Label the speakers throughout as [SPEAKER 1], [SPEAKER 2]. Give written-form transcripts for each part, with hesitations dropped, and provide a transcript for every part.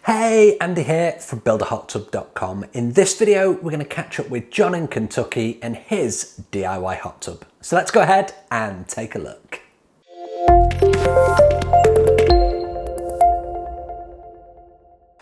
[SPEAKER 1] Hey, Andy here from builderhottub.com. In this video, we're going to catch up with John in Kentucky and his DIY hot tub. So let's go ahead and take a look.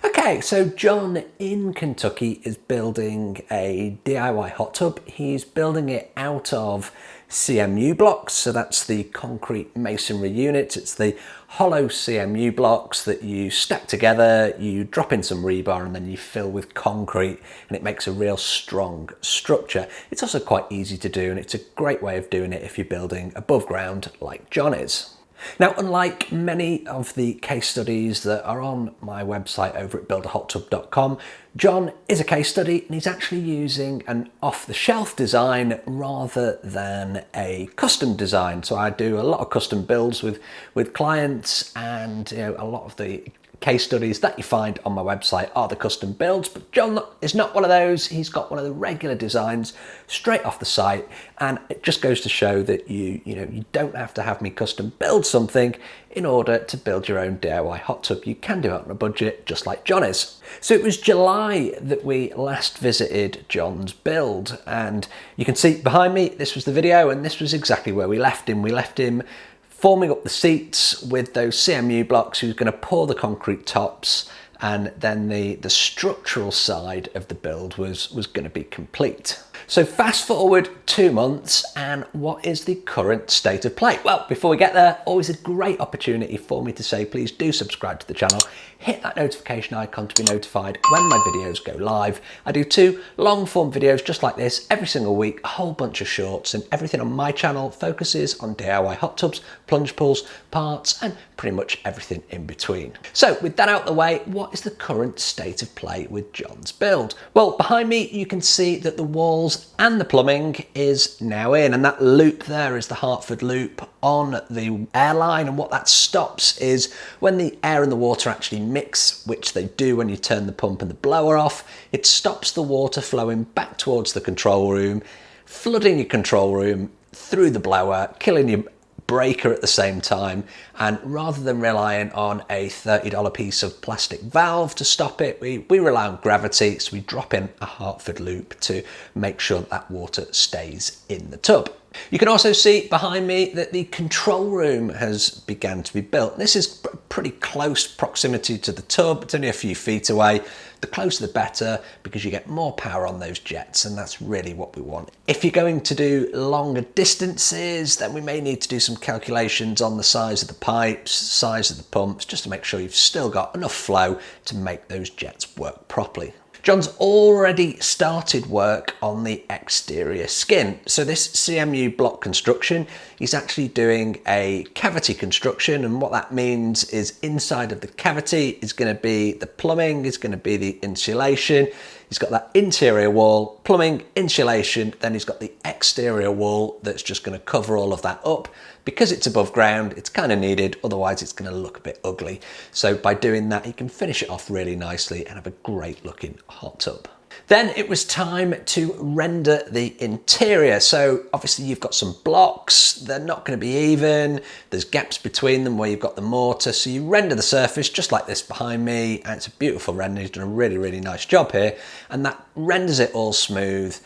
[SPEAKER 1] Okay, so John in Kentucky is building a DIY hot tub. He's building it out of CMU blocks, so that's the concrete masonry units. It's the hollow CMU blocks that you stack together, you drop in some rebar and then you fill with concrete and it makes a real strong structure. It's also quite easy to do and it's a great way of doing it if you're building above ground like John is. Now, unlike many of the case studies that are on my website over at builderhottub.com, John is a case study and he's actually using an off-the-shelf design rather than a custom design. So I do a lot of custom builds with clients, and a lot of the case studies that you find on my website are the custom builds, but John is not one of those. He's got one of the regular designs straight off the site, and it just goes to show that you don't have to have me custom build something in order to build your own DIY hot tub. You can do it on a budget just like John is. So it was July that we last visited John's build, and you can see behind me, this was the video, and this was exactly where we left him. We left him forming up the seats with those CMU blocks. He was going to pour the concrete tops, and then the structural side of the build was going to be complete. So fast forward 2 months, and what is the current state of play? Well, before we get there, always a great opportunity for me to say, please do subscribe to the channel. Hit that notification icon to be notified when my videos go live. I do 2 long form videos just like this every single week, a whole bunch of shorts, and everything on my channel focuses on DIY hot tubs, plunge pools, parts, and pretty much everything in between. So with that out the way, what is the current state of play with John's build? Well, behind me you can see that the walls and the plumbing is now in, and that loop there is the Hartford loop on the airline, and what that stops is when the air and the water actually mix, which they do when you turn the pump and the blower off, it stops the water flowing back towards the control room, flooding your control room through the blower, killing your breaker at the same time. And rather than relying on a $30 piece of plastic valve to stop it, we rely on gravity, so we drop in a Hartford loop to make sure that water stays in the tub. You can also see behind me that the control room has begun to be built. This is pretty close proximity to the tub. It's only a few feet away. The closer the better, because you get more power on those jets, and that's really what we want. If you're going to do longer distances, then we may need to do some calculations on the size of the pipes, size of the pumps, just to make sure you've still got enough flow to make those jets work properly. John's already started work on the exterior skin. So this CMU block construction, he's actually doing a cavity construction, and what that means is inside of the cavity is going to be the plumbing, is going to be the insulation. He's got that interior wall, plumbing, insulation, then he's got the exterior wall that's just going to cover all of that up. Because it's above ground, it's kind of needed, otherwise it's going to look a bit ugly. So by doing that, he can finish it off really nicely and have a great looking hot tub. Then it was time to render the interior. So obviously you've got some blocks, they're not going to be even, there's gaps between them where you've got the mortar, so you render the surface just like this behind me, and it's a beautiful render. He's done a really nice job here, and that renders it all smooth.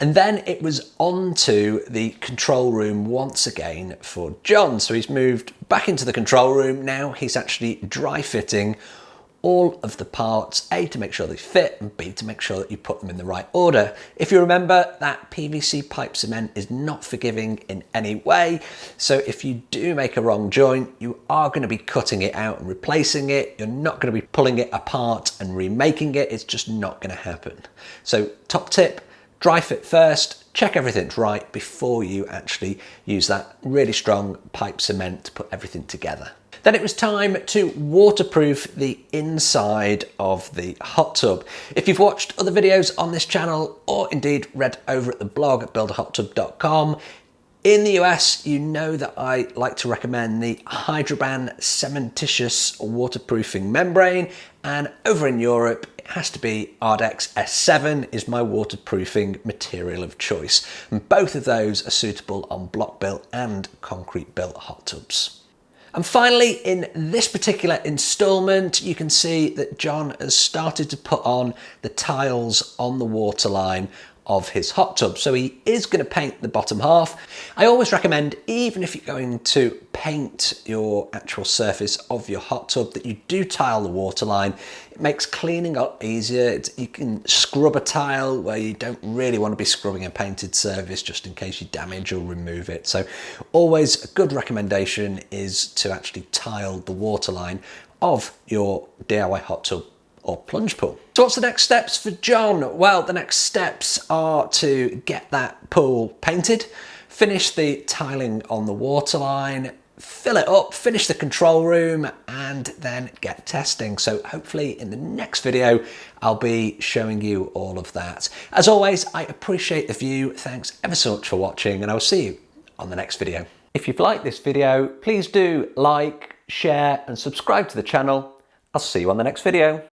[SPEAKER 1] And then it was on to the control room once again for John. So he's moved back into the control room. Now he's actually dry fitting all of the parts, A, to make sure they fit, and B, to make sure that you put them in the right order. If you remember, that PVC pipe cement is not forgiving in any way, so if you do make a wrong joint, you are going to be cutting it out and replacing it. You're not going to be pulling it apart and remaking it. It's just not going to happen. So top tip, dry fit first, check everything's right before you actually use that really strong pipe cement to put everything together. Then it was time to waterproof the inside of the hot tub. If you've watched other videos on this channel, or indeed read over at the blog at builderhottub.com, in the US, you know that I like to recommend the Hydroban cementitious waterproofing membrane, and over in Europe, it has to be Ardex S7 is my waterproofing material of choice. And both of those are suitable on block built and concrete built hot tubs. And finally, in this particular instalment, you can see that John has started to put on the tiles on the waterline of his hot tub. So he is going to paint the bottom half. I always recommend, even if you're going to paint your actual surface of your hot tub, that you do tile the waterline. It makes cleaning up easier. You can scrub a tile where you don't really want to be scrubbing a painted surface just in case you damage or remove it. So always a good recommendation is to actually tile the waterline of your DIY hot tub or plunge pool. So what's the next steps for John? Well, the next steps are to get that pool painted, finish the tiling on the waterline, fill it up, finish the control room, and then get testing. So hopefully in the next video, I'll be showing you all of that. As always, I appreciate the view. Thanks ever so much for watching, and I'll see you on the next video. If you've liked this video, please do like, share, and subscribe to the channel. I'll see you on the next video.